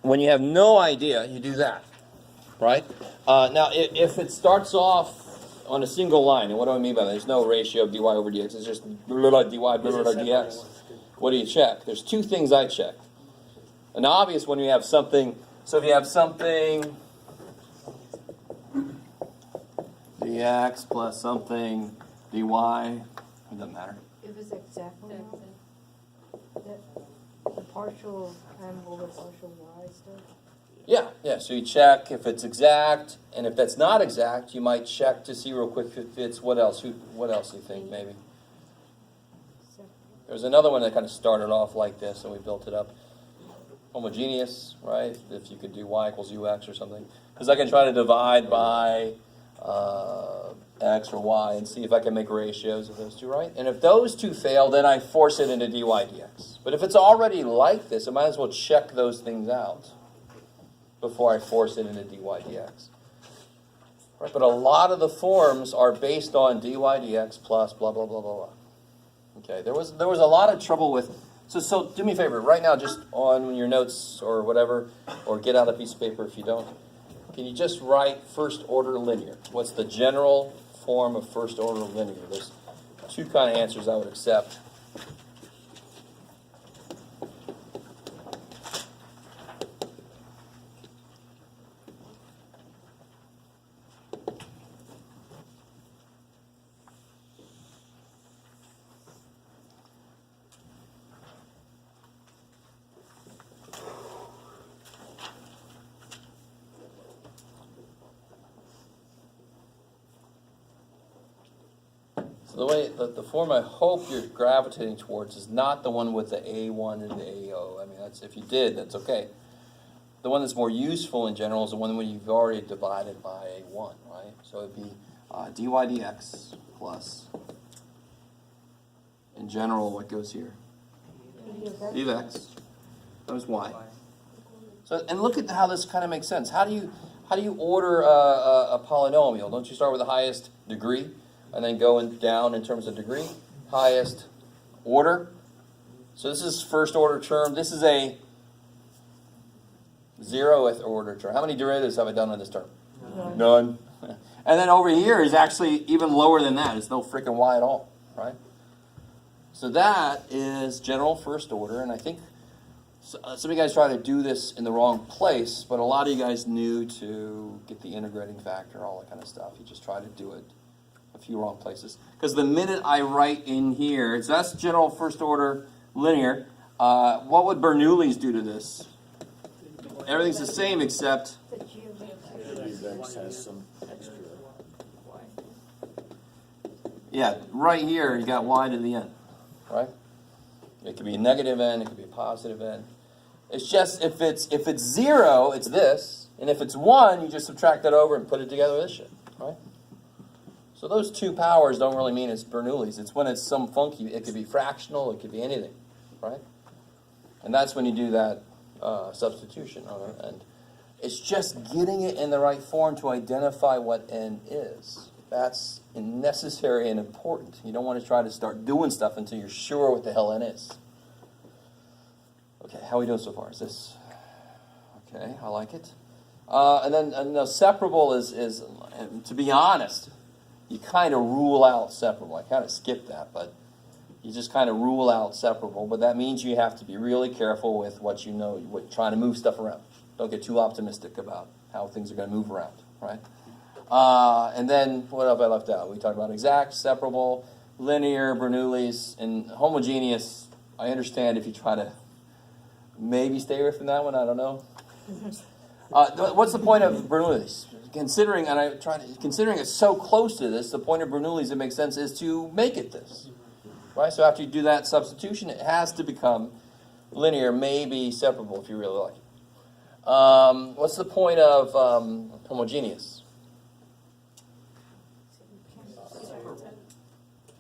when you have no idea, you do that, right? Now, if it starts off on a single line, and what do I mean by that? There's no ratio of dy over dx. It's just dy, dx. What do you check? There's two things I check. An obvious when you have something. So if you have something dx plus something dy, it doesn't matter. If it's exactly the partial m over partial y stuff. Yeah. So you check if it's exact, and if that's not exact, you might check to see real quick if it's what else. What else do you think maybe? There's another one that kind of started off like this, and we built it up. Homogeneous, right? If you could do y equals ux or something, because I can try to divide by x or y and see if I can make ratios of those two, right? And if those two fail, then I force it into dy dx. But if it's already like this, I might as well check those things out before I force it into dy dx. Right? But a lot of the forms are based on dy dx plus blah, blah, blah, blah, blah. Okay, there was a lot of trouble with... So do me a favor, right now, just on your notes or whatever, or get out a piece of paper if you don't, can you just write first order linear? What's the general form of first order linear? There's two kind of answers I would accept. So the form I hope you're gravitating towards is not the one with the A1 and the AO. I mean, that's, if you did, that's okay. The one that's more useful in general is the one where you've already divided by A1, right? So it'd be dy dx plus, in general, what goes here? d of x times y. So, and look at how this kind of makes sense. How do you order a polynomial? Don't you start with the highest degree? And then going down in terms of degree, highest order. So this is first order term. This is a 0th order term. How many derivatives have I done on this term? None. And then over here is actually even lower than that. It's no freaking y at all, right? So that is general first order, and I think some of you guys try to do this in the wrong place, but a lot of you guys knew to get the integrating factor, all that kind of stuff. You just try to do it a few wrong places. Because the minute I write in here, so that's general first order linear, what would Bernoulli's do to this? Everything's the same except... Yeah, right here you got y to the n, right? It could be a negative n, it could be a positive n. It's just, if it's 0, it's this, and if it's 1, you just subtract that over and put it together with this shit, right? So those two powers don't really mean it's Bernoulli's. It's when it's some funky, it could be fractional, it could be anything, right? And that's when you do that substitution on it. And it's just getting it in the right form to identify what n is. That's necessary and important. You don't want to try to start doing stuff until you're sure what the hell n is. Okay, how are we doing so far? Is this... Okay, I like it. And then separable is, to be honest, you kind of rule out separable. I kind of skipped that, but you just kind of rule out separable. But that means you have to be really careful with what you know, trying to move stuff around. Don't get too optimistic about how things are going to move around, right? And then, what have I left out? We talked about exact, separable, linear, Bernoulli's, and homogeneous. I understand if you try to maybe stay away from that one, I don't know. What's the point of Bernoulli's? Considering it's so close to this, the point of Bernoulli's, it makes sense, is to make it this. Right? So after you do that substitution, it has to become linear, maybe separable if you really like it. What's the point of homogeneous?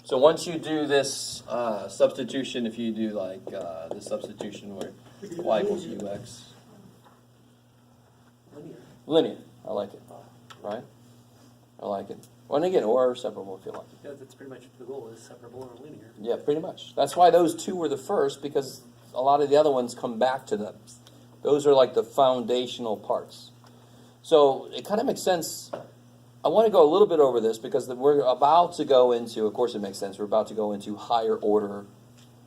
So once you do this substitution, if you do like this substitution where y equals ux. Linear. I like it. Right? I like it. When again, or separable if you like it. Yeah, that's pretty much the goal, is separable or linear. Yeah, pretty much. That's why those two were the first, because a lot of the other ones come back to them. Those are like the foundational parts. So it kind of makes sense. I want to go a little bit over this because we're about to go into, of course it makes sense, we're about to go into higher order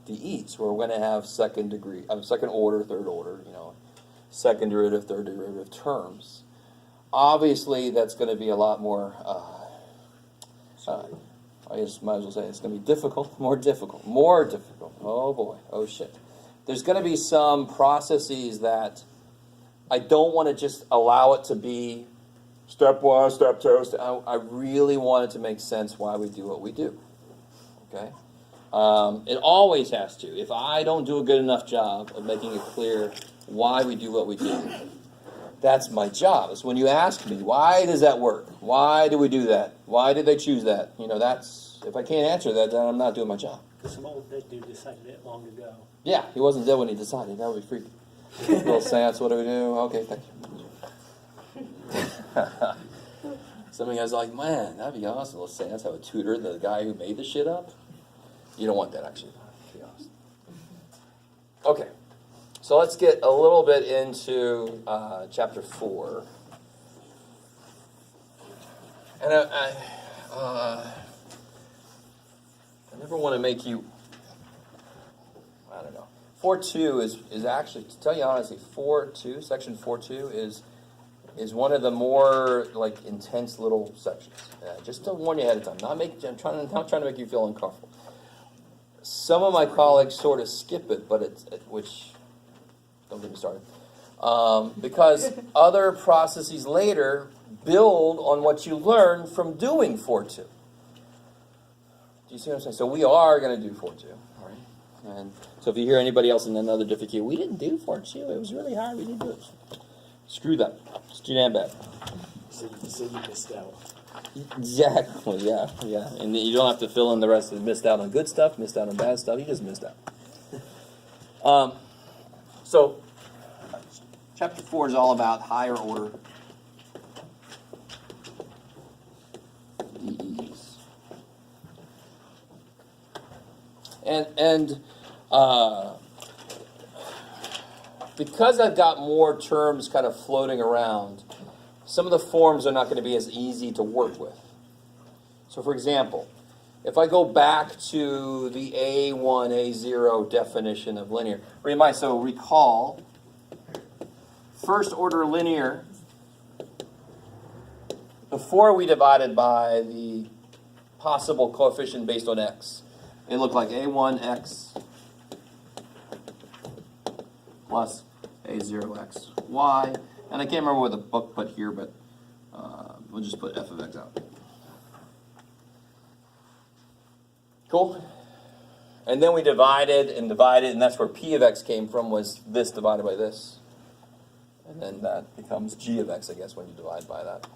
DEs, where we're going to have second order, third order, second derivative, third derivative terms. Obviously, that's going to be a lot more, I just might as well say it's going to be difficult, more difficult. Oh boy, oh shit. There's going to be some processes that I don't want to just allow it to be step one, step two. I really want it to make sense why we do what we do. Okay? It always has to. If I don't do a good enough job of making it clear why we do what we do, that's my job. It's when you ask me, why does that work? Why do we do that? Why did they choose that? That's, if I can't answer that, then I'm not doing my job. Because some old dead dude decided it long ago. Yeah, he wasn't dead when he decided. That would be freaky. Little seance, what do we do? Okay, thank you. Some of you guys are like, man, that'd be awesome. Little seance, have a tutor, the guy who made the shit up. You don't want that, actually, to be honest. Okay, so let's get a little bit into chapter 4. And I never want to make you, I don't know. 4.2 is actually, to tell you honestly, 4.2, section 4.2 is one of the more like intense little sections. Just to warn you ahead of time. I'm not trying to make you feel uncomfortable. Some of my colleagues sort of skip it, but which don't get me started, because other processes later build on what you learn from doing 4.2. Do you see what I'm saying? So we are going to do 4.2, all right? And so if you hear anybody else in another different queue, we didn't do 4.2. It was really hard. We didn't do it. Screw that. It's too damn bad. So you missed out. Exactly, yeah. And you don't have to fill in the rest of it. Missed out on good stuff, missed out on bad stuff. You just missed out. So, chapter 4 is all about higher order DEs. And because I've got more terms kind of floating around, some of the forms are not going to be as easy to work with. So for example, if I go back to the A1, A0 definition of linear, recall, first order linear, before we divided by the possible coefficient based on x, it looked like A1x plus A0x y. And I can't remember what the book put here, but we'll just put f of x out. Cool? And then we divided, and that's where p of x came from, was this divided by this. And then that becomes g of x, I guess, when you divide by that.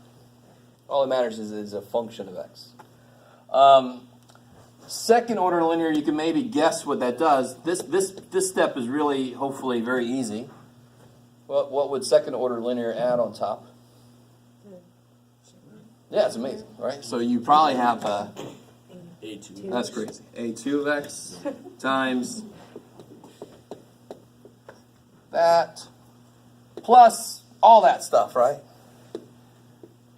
All that matters is it's a function of x. Second order linear, you can maybe guess what that does. This step is really, hopefully, very easy. Well, what would second order linear add on top? Yeah, it's amazing, right? So you probably have A2. that's crazy. A2 of x times that plus all that stuff, right?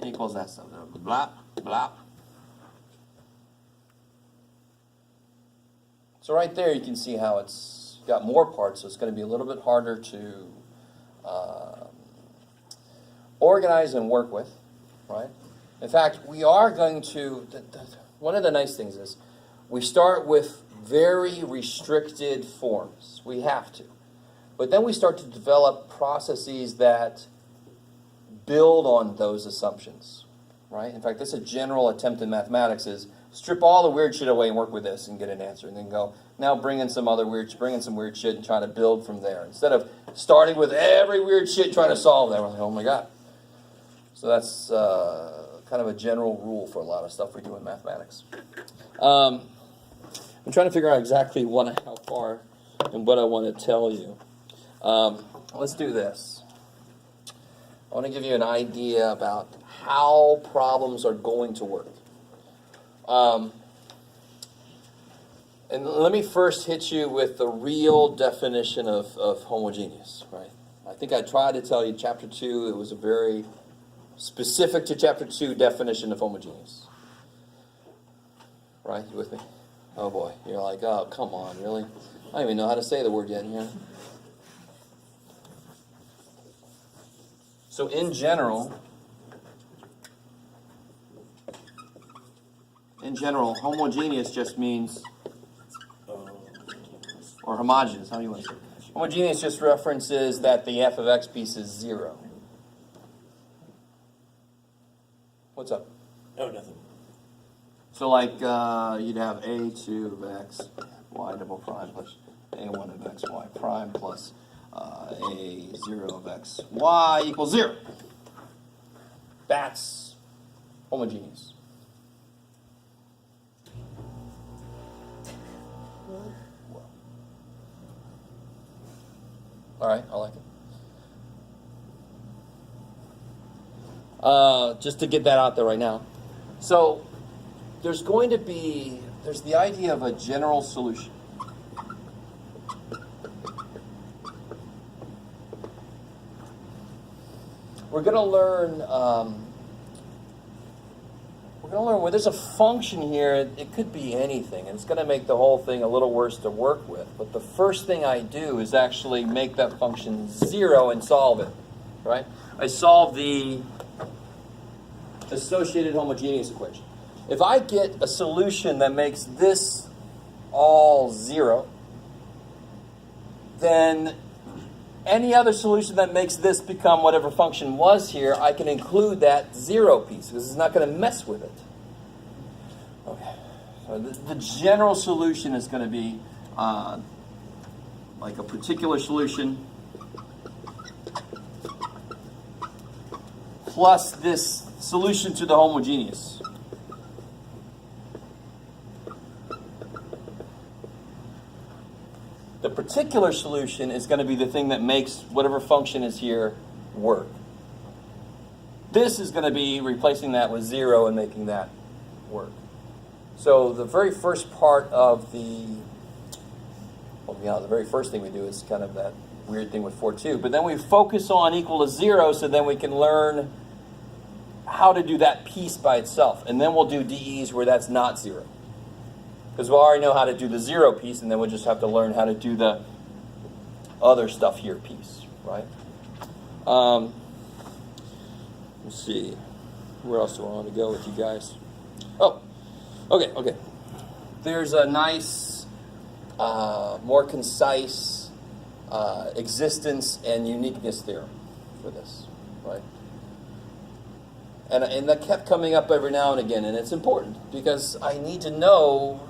Equals that stuff. Blah, blah. So right there you can see how it's got more parts, so it's going to be a little bit harder to organize and work with, right? In fact, we are going to, one of the nice things is we start with very restricted forms. We have to. But then we start to develop processes that build on those assumptions, right? In fact, this is a general attempt in mathematics is strip all the weird shit away and work with this and get an answer. And then go, now bring in some weird shit and try to build from there. Instead of starting with every weird shit trying to solve that. We're like, oh my God. So that's kind of a general rule for a lot of stuff we do in mathematics. I'm trying to figure out exactly how far and what I want to tell you. Let's do this. I want to give you an idea about how problems are going to work. And let me first hit you with the real definition of homogeneous, right? I think I tried to tell you chapter 2, it was a very specific to chapter 2 definition of homogeneous. Right? You with me? Oh boy. You're like, oh, come on, really? I don't even know how to say the word yet here. So in general, homogeneous just means, or homogeneous, how do you want to say it? Homogeneous just references that the f of x piece is 0. What's up? Oh, nothing. So like you'd have a2 of x, y double prime plus a1 of x, y prime plus a0 of x, y equals 0. That's homogeneous. Really? All right, I like it. Just to get that out there right now. So there's the idea of a general solution. We're going to learn where there's a function here. It could be anything, and it's going to make the whole thing a little worse to work with. But the first thing I do is actually make that function 0 and solve it, right? I solve the associated homogeneous equation. If I get a solution that makes this all 0, then any other solution that makes this become whatever function was here, I can include that 0 piece because it's not going to mess with it. Okay. So the general solution is going to be like a particular solution plus this solution to the homogeneous. The particular solution is going to be the thing that makes whatever function is here work. This is going to be replacing that with 0 and making that work. So the very first part of the very first thing we do is kind of that weird thing with 4-2. But then we focus on equal to 0 so then we can learn how to do that piece by itself. And then we'll do DEs where that's not 0. Because we already know how to do the 0 piece, and then we'll just have to learn how to do the other stuff here piece, right? Let's see. Where else do I want to go with you guys? Oh, okay. There's a nice, more concise existence and uniqueness theorem for this, right? And that kept coming up every now and again, and it's important because I need to know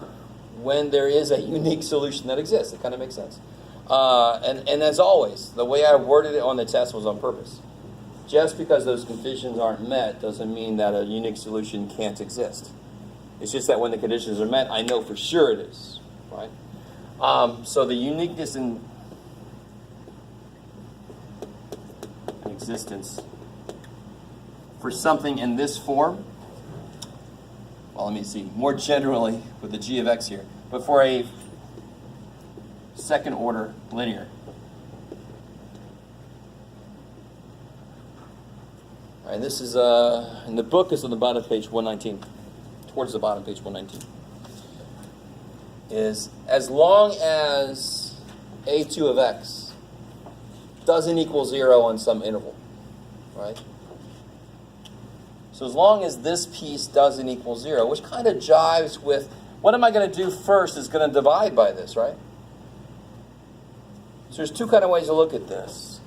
when there is a unique solution that exists. It kind of makes sense. And as always, the way I worded it on the test was on purpose. Just because those conditions aren't met doesn't mean that a unique solution can't exist. It's just that when the conditions are met, I know for sure it is, right? So the uniqueness in existence for something in this form, well, let me see, more generally with the g of x here, but for a second order linear. All right, this is, in the book is on the bottom of page 119, towards the bottom of page 119, is as long as a2 of x doesn't equal 0 on some interval, right? So as long as this piece doesn't equal 0, which kind of jives with, what am I going to do first is going to divide by this, right? So there's two kind of ways to look at this.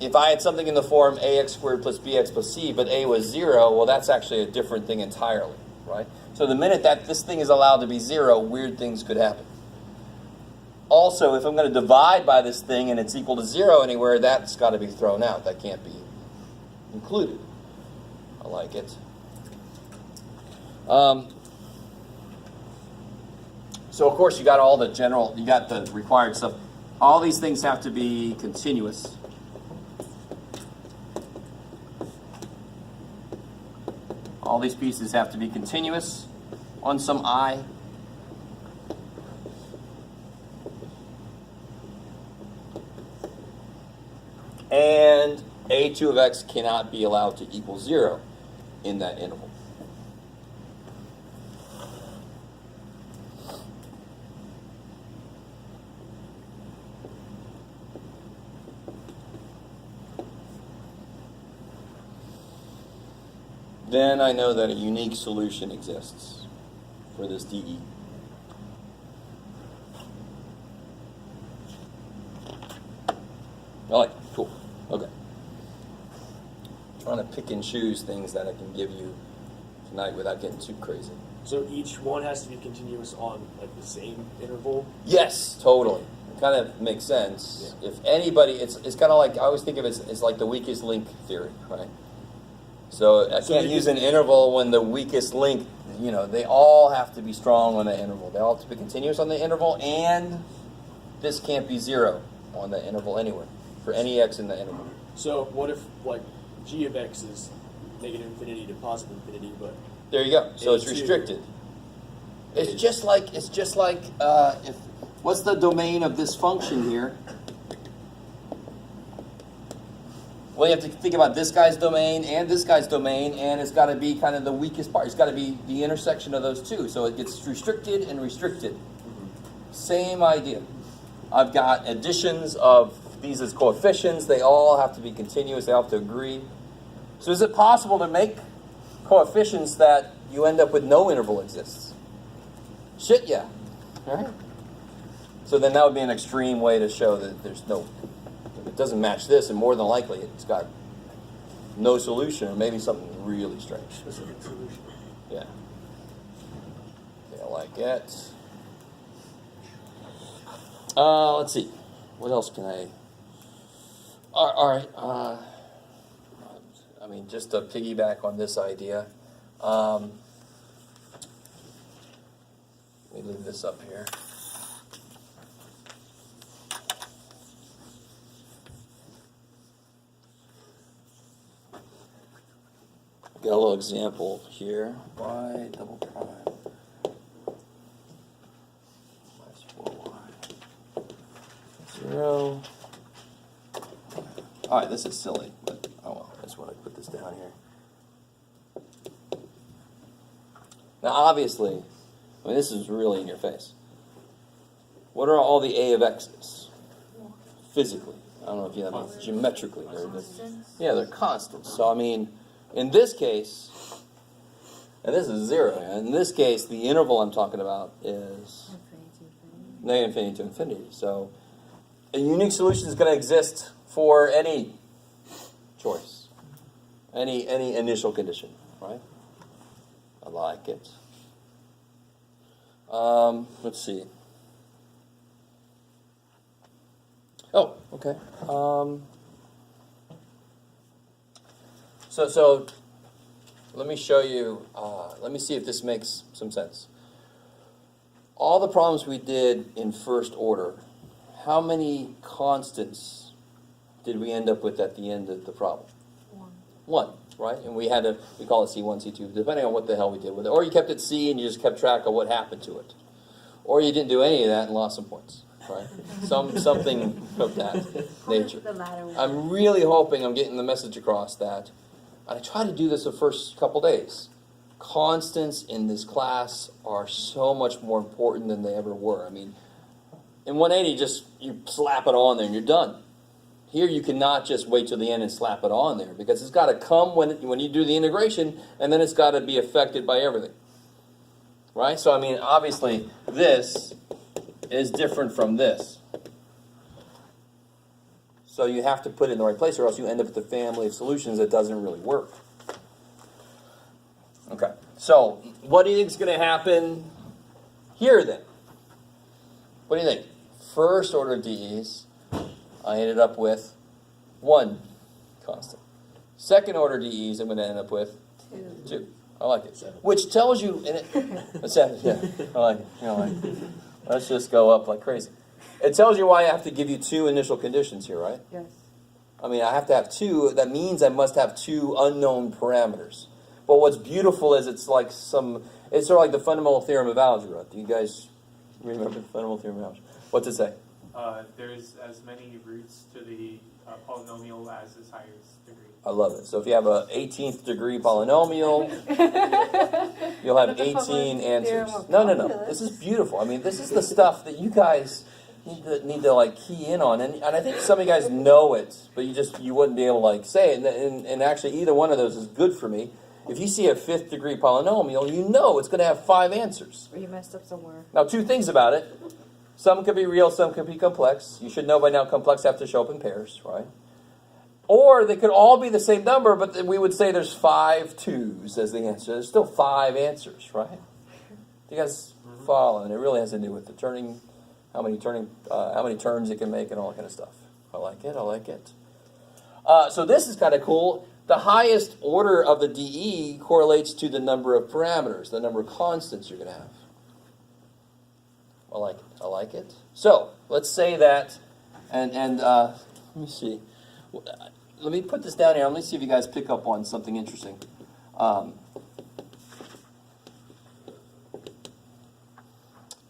If I had something in the form ax squared plus bx plus c, but a was 0, well, that's actually a different thing entirely, right? So the minute that this thing is allowed to be 0, weird things could happen. Also, if I'm going to divide by this thing and it's equal to 0 anywhere, that's got to be thrown out. That can't be included. I like it. So of course you got all the general, you got the required stuff. All these things have to be continuous. All these pieces have to be continuous on some I. and a2 of x cannot be allowed to equal 0 in that interval. Then I know that a unique solution exists for this DE. All right, cool. Okay. Trying to pick and choose things that I can give you tonight without getting too crazy. So each one has to be continuous on like the same interval. Yes, totally. It kind of makes sense. Yeah. If anybody, it's kind of like, I always think of it as like the weakest link theory, right? So I can't use an interval when the weakest link, you know, they all have to be strong on the interval. They all have to be continuous on the interval, and this can't be 0 on the interval anywhere for any x in the interval. So what if like g of x is negative infinity to positive infinity, but There you go. So it's A2 restricted. It's just like if what's the domain of this function here? Well, you have to think about this guy's domain and this guy's domain, and it's got to be kind of the weakest part. It's got to be the intersection of those two. So it gets restricted and restricted. Same idea. I've got additions of these as coefficients. They all have to be continuous. They all have to agree. So is it possible to make coefficients that you end up with no interval exists? Shit, yeah. All right. So then that would be an extreme way to show that there's no, if it doesn't match this, and more than likely it's got no solution, or maybe something really strange. Specific solution. Yeah. Okay, I like it. Let's see. What else can I? All right. I mean, just to piggyback on this idea. Let me leave this up here. Got a little example here. Y double prime minus 4y 0. All right, this is silly, but oh well. I just want to put this down here. Now, obviously, I mean, this is really in your face. What are all the a of x's physically? I don't know if you have geometrically. They're constants. So I mean, in this case, and this is 0. In this case, the interval I'm talking about is negative infinity to infinity. So a unique solution is going to exist for any choice, any initial condition, right? I like it. Let's see. Oh, okay. So let me show you, let me see if this makes some sense. All the problems we did in first order, how many constants did we end up with at the end of the problem? One, right? And we call it C1, C2, depending on what the hell we did with it. Or you kept it C and you just kept track of what happened to it. Or you didn't do any of that and lost some points, right? Something of that nature. I'm really hoping I'm getting the message across that I try to do this the first couple days. Constants in this class are so much more important than they ever were. I mean, in 180, you slap it on there and you're done. Here you cannot just wait till the end and slap it on there, because it's got to come when you do the integration, and then it's got to be affected by everything. Right? So I mean, obviously, this is different from this. So you have to put it in the right place, or else you end up with a family of solutions that doesn't really work. Okay, so what do you think is going to happen here then? What do you think? First order DEs, I ended up with 1 constant. Second order DEs, I'm going to end up with 2. I like it. 7. Which tells you, a 7, yeah, I like it. Let's just go up like crazy. It tells you why I have to give you 2 initial conditions here, right? Yes. I mean, I have to have 2. That means I must have 2 unknown parameters. But what's beautiful is it's sort of like the fundamental theorem of algebra. Do you guys remember the fundamental theorem of algebra? What's it say? There's as many roots to the polynomial as its highest degree. I love it. So if you have a 18th degree polynomial, you'll have That's a 18 Theorem answers. of No. calculus. This is beautiful. I mean, this is the stuff that you guys need to like key in on, and I think some of you guys know it, but you wouldn't be able to like say it. And actually, either one of those is good for me. If you see a 5th degree polynomial, you know it's going to have 5 answers. Or you messed up somewhere. Now, 2 things about it. Some could be real, some could be complex. You should know by now complex have to show up in pairs, right? Or they could all be the same number, but then we would say there's 5 2s as the answer. There's still 5 answers, right? You guys follow? And it really has to do with the turning, how many turns it can make, and all that kind of stuff. I like it. So this is kind of cool. The highest order of the DE correlates to the number of parameters, the number of constants you're going to have. I like it. So let's say that, and let me see. Let me put this down here. Let me see if you guys pick up on something interesting.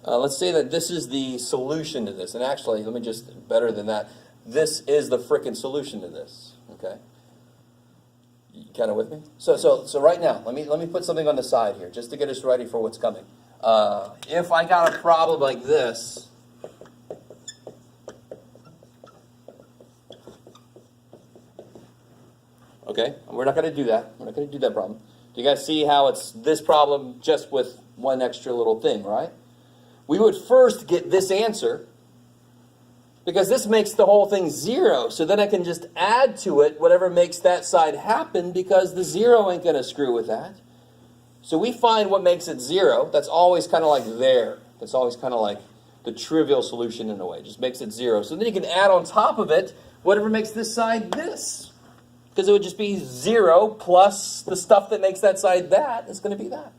Let's say that this is the solution to this. And actually, let me just, better than that, this is the frickin' solution to this. Okay? You kind of with me? So right now, let me put something on the side here, just to get us ready for what's coming. If I got a problem like this, okay, we're not going to do that. We're not going to do that problem. Do you guys see how it's this problem just with one extra little thing, right? We would first get this answer, because this makes the whole thing 0. So then I can just add to it whatever makes that side happen, because the 0 ain't going to screw with that. So we find what makes it 0. That's always kind of like there. That's always kind of like the trivial solution in a way. Just makes it 0. So then you can add on top of it whatever makes this side this. Because it would just be 0 plus the stuff that makes that side that is going to be that.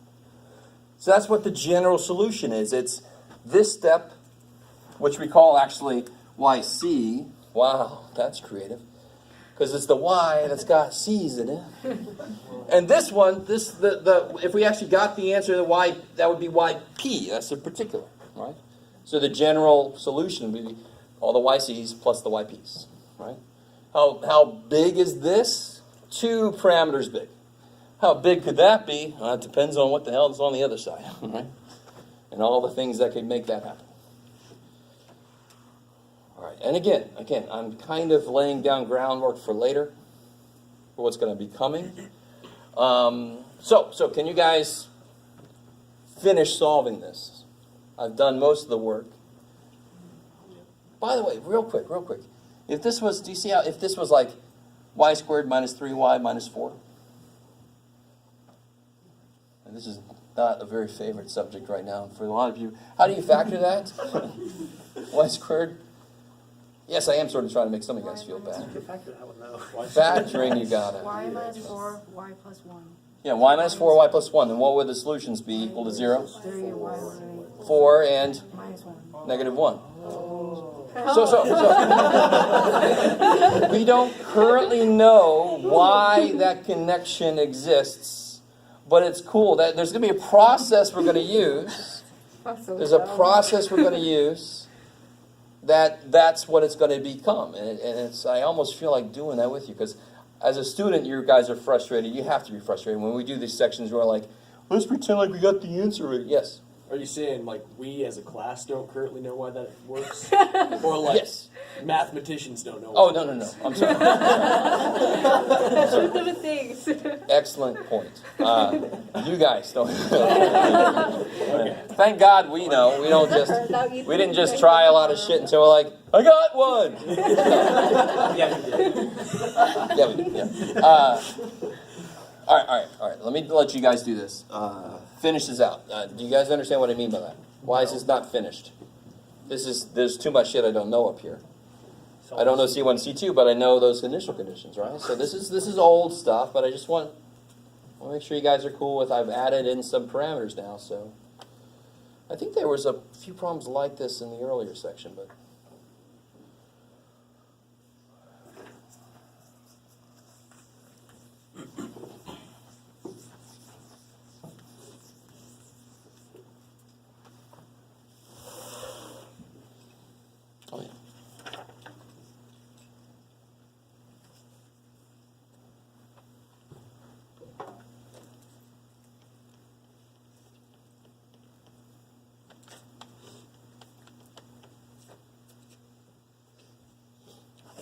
So that's what the general solution is. It's this step, which we call actually YC. Wow, that's creative. Because it's the Y that's got C's in it. And this one, if we actually got the answer to Y, that would be YP. That's a particular, right? So the general solution would be all the YC's plus the YP's, right? How big is this? 2 parameters big. How big could that be? Well, it depends on what the hell is on the other side, right? And all the things that could make that happen. All right, and again, I'm kind of laying down groundwork for later, for what's going to be coming. So can you guys finish solving this? I've done most of the work. By the way, real quick. If this was, do you see how, if this was like y squared minus 3y minus 4? And this is not a very favorite subject right now for a lot of you. How do you factor that? Y squared? Yes, I am sort of trying to make some of you guys feel bad. You can factor that one though. Factoring, you got it. Y minus 4, y plus 1. Yeah, y minus 4, y plus 1. Then what would the solutions be equal to 0? 3, y minus 4 and minus 1. negative 1. So we don't currently know why that connection exists, but it's cool that there's going to be a process we're going to use. There's a process we're going to use that's what it's going to become, and it's, I almost feel like doing that with you, because as a student, you guys are frustrated. You have to be frustrated when we do these sections where we're like, let's pretend like we got the answer. Yes. Are you saying, like, we as a class don't currently know why that works? Or, like, Yes. mathematicians don't know Oh, why no. that works? I'm sorry. Both of the things. Excellent point. You guys don't. Thank God we know. We don't just. We didn't just try a lot of shit until we're like, I got one. Yeah, you did. Yeah, we did. Yeah. All right. Let me let you guys do this. Finish this out. Do you guys understand what I mean by that? Why is this not finished? There's too much shit I don't know up here. I don't know C1, C2, but I know those initial conditions, right? So this is old stuff, but I just want to make sure you guys are cool with. I've added in some parameters now, so I think there was a few problems like this in the earlier section, but. Oh, yeah.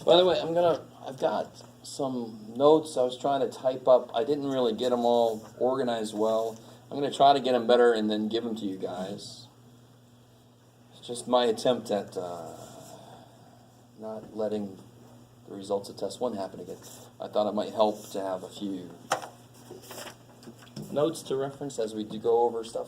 By the way, I've got some notes I was trying to type up. I didn't really get them all organized well. I'm going to try to get them better and then give them to you guys. It's just my attempt at not letting the results of test 1 happen again. I thought it might help to have a few notes to reference as we do go over stuff.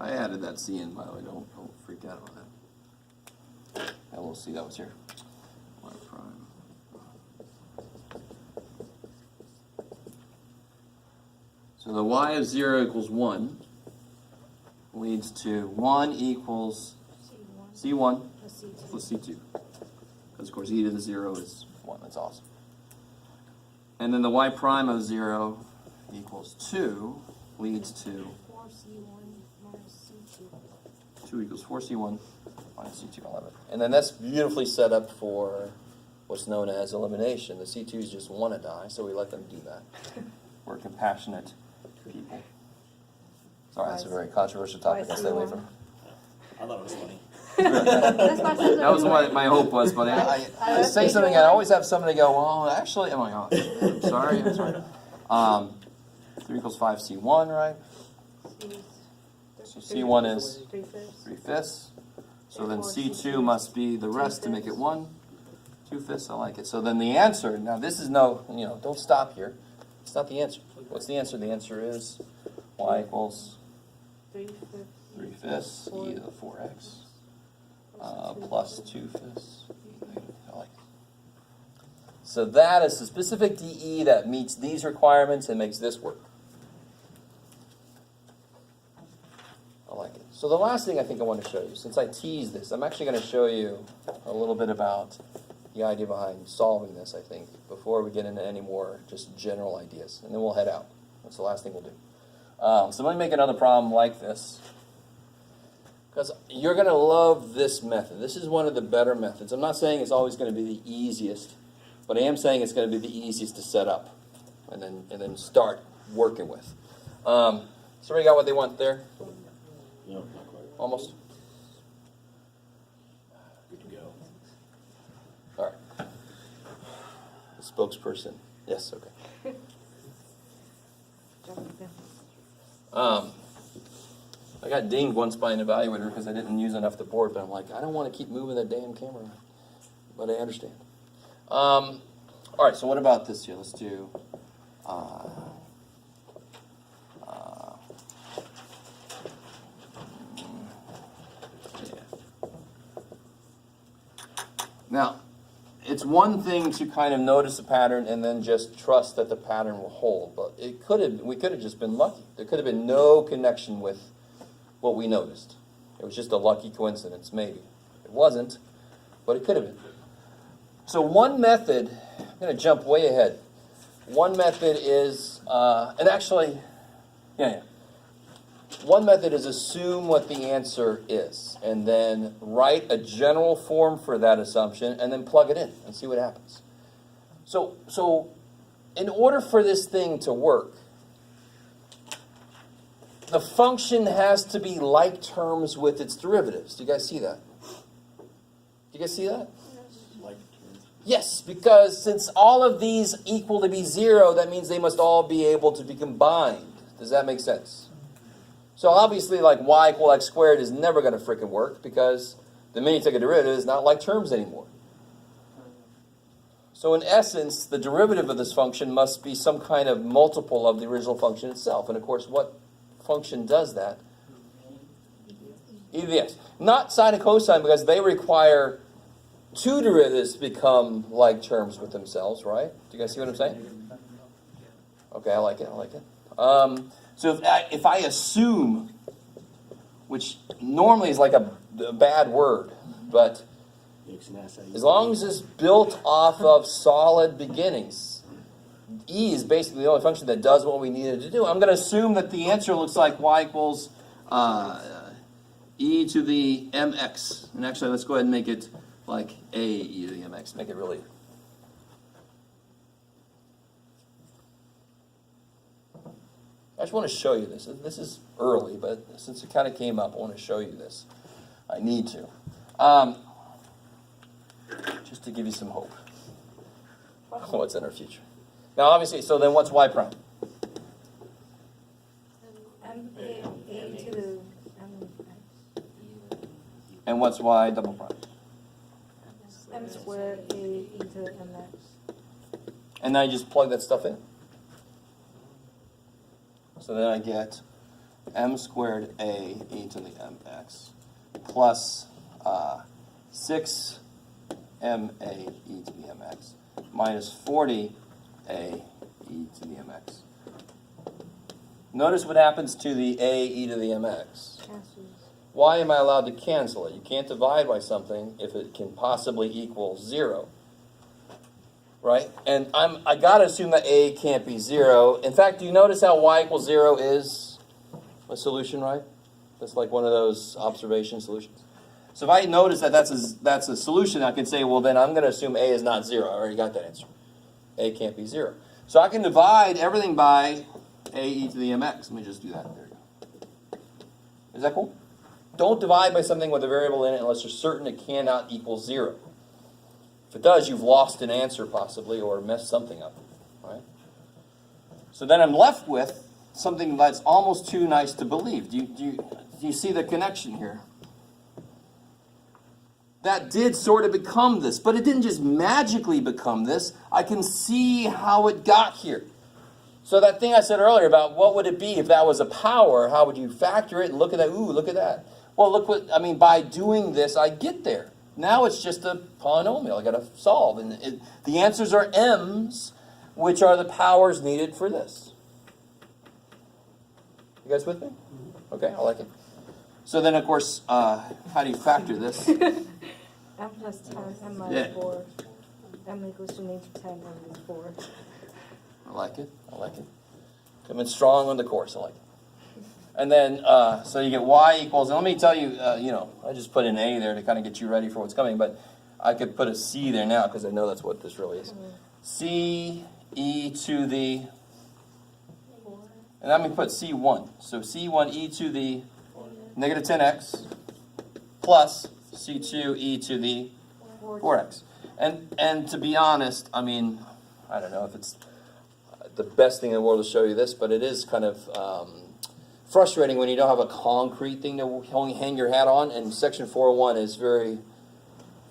I added that C in, by the way. Don't freak out about that. That little C that was here. Y prime. So the y of 0 equals 1 leads to 1 equals C1 plus C2. Because, of course, e to the 0 is 1. That's awesome. And then the y prime of 0 equals 2 leads to 2 equals 4C1 minus C2. I love it. And then that's beautifully set up for what's known as elimination. The C2s just want to die, so we let them do that. We're compassionate people. Sorry, that's a very controversial topic. I'll stay away from. I thought it was funny. That was what my hope was, but I say something, and I always have somebody go, well, actually, oh my God, I'm sorry. 3 equals 5C1, right? So C1 is 3/5. So then C2 must be the rest to make it 1. 2/5, I like it. So then the answer, now this is no, don't stop here. It's not the answer. What's the answer? The answer is y equals 3/5 e to the 4x plus 2/5. I like it. So that is the specific DE that meets these requirements and makes this work. I like it. So the last thing I think I want to show you, since I teased this, I'm actually going to show you a little bit about the idea behind solving this, I think, before we get into any more just general ideas. And then we'll head out. That's the last thing we'll do. So let me make another problem like this. Because you're going to love this method. This is one of the better methods. I'm not saying it's always going to be the easiest, but I am saying it's going to be the easiest to set up and then start working with. So everybody got what they want there? No, not quite. Almost? Good to go. All right. The spokesperson. Yes, okay. I got dinged once by an evaluator because I didn't use enough the board, but I'm like, I don't want to keep moving that damn camera. But I understand. All right, so what about this here? Let's do... Now, it's one thing to kind of notice a pattern and then just trust that the pattern will hold, but we could have just been lucky. There could have been no connection with what we noticed. It was just a lucky coincidence, maybe. It wasn't, but it could have been. So one method, I'm going to jump way ahead. One method is, one method is assume what the answer is, and then write a general form for that assumption, and then plug it in and see what happens. So in order for this thing to work, the function has to be like terms with its derivatives. Do you guys see that? Do you guys see that? Like terms. Yes, because since all of these equal to be 0, that means they must all be able to be combined. Does that make sense? So obviously, like y equal x squared is never going to frickin' work because the minute you take a derivative is not like terms anymore. So in essence, the derivative of this function must be some kind of multiple of the original function itself. And of course, what function does that? E to the x. Not sine and cosine because they require two derivatives to become like terms with themselves, right? Do you guys see what I'm saying? Okay, I like it. So if I assume, which normally is like a bad word, but as long as it's built off of solid beginnings, e is basically the only function that does what we needed to do. I'm going to assume that the answer looks like y equals e to the mx. And actually, let's go ahead and make it like a e to the mx. Make it really... I just want to show you this. This is early, but since it kind of came up, I want to show you this. I need to. Just to give you some hope. What's in our future. Now, obviously, so then what's y prime? M A to the M And what's y double prime? M squared A e to the MX. And now you just plug that stuff in. So then I get m squared a e to the mx plus 6 m a e to the mx minus 40 a e to the mx. Notice what happens to the a e to the mx. Cancels. Why am I allowed to cancel it? You can't divide by something if it can possibly equal 0. Right? And I got to assume that a can't be 0. In fact, do you notice how y equals 0 is a solution, right? That's like one of those observation solutions. So if I notice that that's a solution, I can say, well, then I'm going to assume a is not 0. I already got that answer. A can't be 0. So I can divide everything by a e to the mx. Let me just do that. There you go. Is that cool? Don't divide by something with a variable in it unless you're certain it cannot equal 0. If it does, you've lost an answer possibly or messed something up. Right? So then I'm left with something that's almost too nice to believe. Do you see the connection here? That did sort of become this, but it didn't just magically become this. I can see how it got here. So that thing I said earlier about what would it be if that was a power, how would you factor it and look at that? Ooh, look at that. Well, look what, I mean, by doing this, I get there. Now it's just a polynomial I got to solve. And the answers are m's, which are the powers needed for this. You guys with me? Okay, I like it. So then, of course, how do you factor this? M plus 10, M minus Yeah. 4. M equals to negative 10, M equals 4. I like it. I like it. Coming strong on the course. I like it. And then, so you get y equals, and let me tell you, I just put an a there to kind of get you ready for what's coming, but I could put a c there now because I know that's what this really is. C e to the, and I'm going to put c1. So c1 e to the negative 10x plus c2 e to the 4x. And to be honest, I mean, I don't know if it's the best thing in the world to show you this, but it is kind of frustrating when you don't have a concrete thing to hang your hat on, and section 401 is very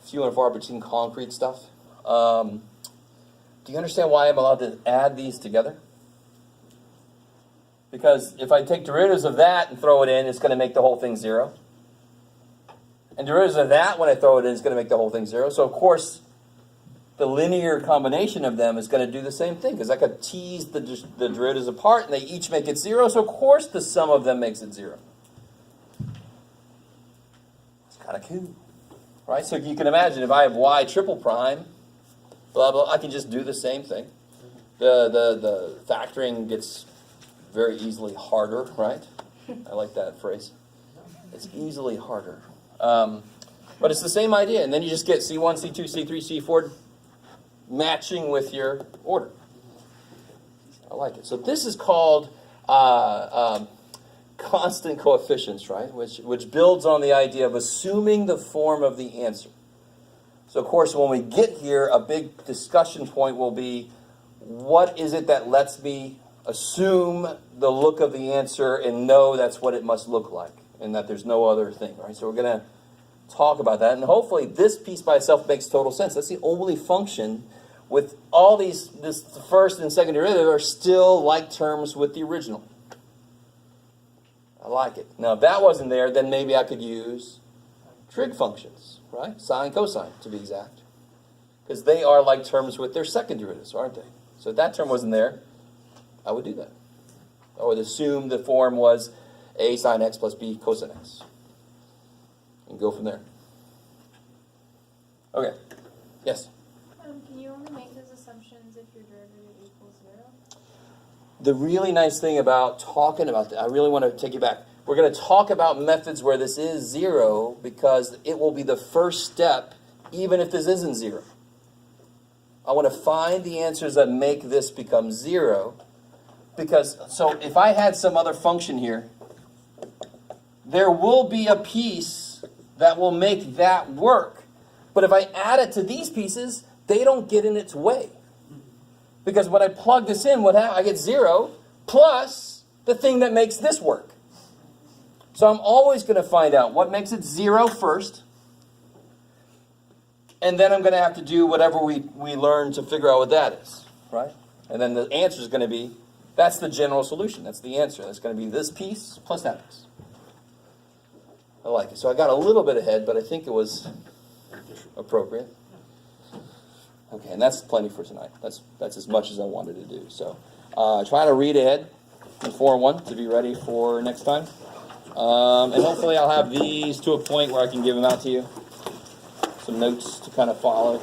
few and far between concrete stuff. Do you understand why I'm allowed to add these together? Because if I take derivatives of that and throw it in, it's going to make the whole thing 0. And derivatives of that, when I throw it in, is going to make the whole thing 0. So, of course, the linear combination of them is going to do the same thing, because I could tease the derivatives apart, and they each make it 0, so of course the sum of them makes it 0. It's kind of cool, right? So you can imagine if I have y triple prime, blah, blah, I can just do the same thing. The factoring gets very easily harder, right? I like that phrase. It's easily harder. But it's the same idea, and then you just get C1, C2, C3, C4 matching with your order. I like it. So this is called constant coefficients, right? Which builds on the idea of assuming the form of the answer. So of course, when we get here, a big discussion point will be, what is it that lets me assume the look of the answer and know that's what it must look like, and that there's no other thing, right? So we're going to talk about that, and hopefully this piece by itself makes total sense. That's the only function with all these, this first and second derivative are still like terms with the original. I like it. Now, if that wasn't there, then maybe I could use trig functions, right? Sine, cosine, to be exact. Because they are like terms with their second derivatives, aren't they? So if that term wasn't there, I would do that. I would assume the form was a sine x plus b cosine x. And go from there. Okay. Yes? Can you only make those assumptions if your derivative equals 0? the really nice thing about talking about that, I really want to take you back. We're going to talk about methods where this is 0 because it will be the first step even if this isn't 0. I want to find the answers that make this become 0 because, so if I had some other function here, there will be a piece that will make that work. But if I add it to these pieces, they don't get in its way. Because when I plug this in, I get 0 plus the thing that makes this work. So I'm always going to find out what makes it 0 first. And then I'm going to have to do whatever we learn to figure out what that is. Right? And then the answer is going to be, that's the general solution. That's the answer. That's going to be this piece plus that piece. I like it. So I got a little bit ahead, but I think it was appropriate. Okay, and that's plenty for tonight. That's as much as I wanted to do. So try to read ahead in 4-1 to be ready for next time. And hopefully I'll have these to a point where I can give them out to you. Some notes to kind of follow.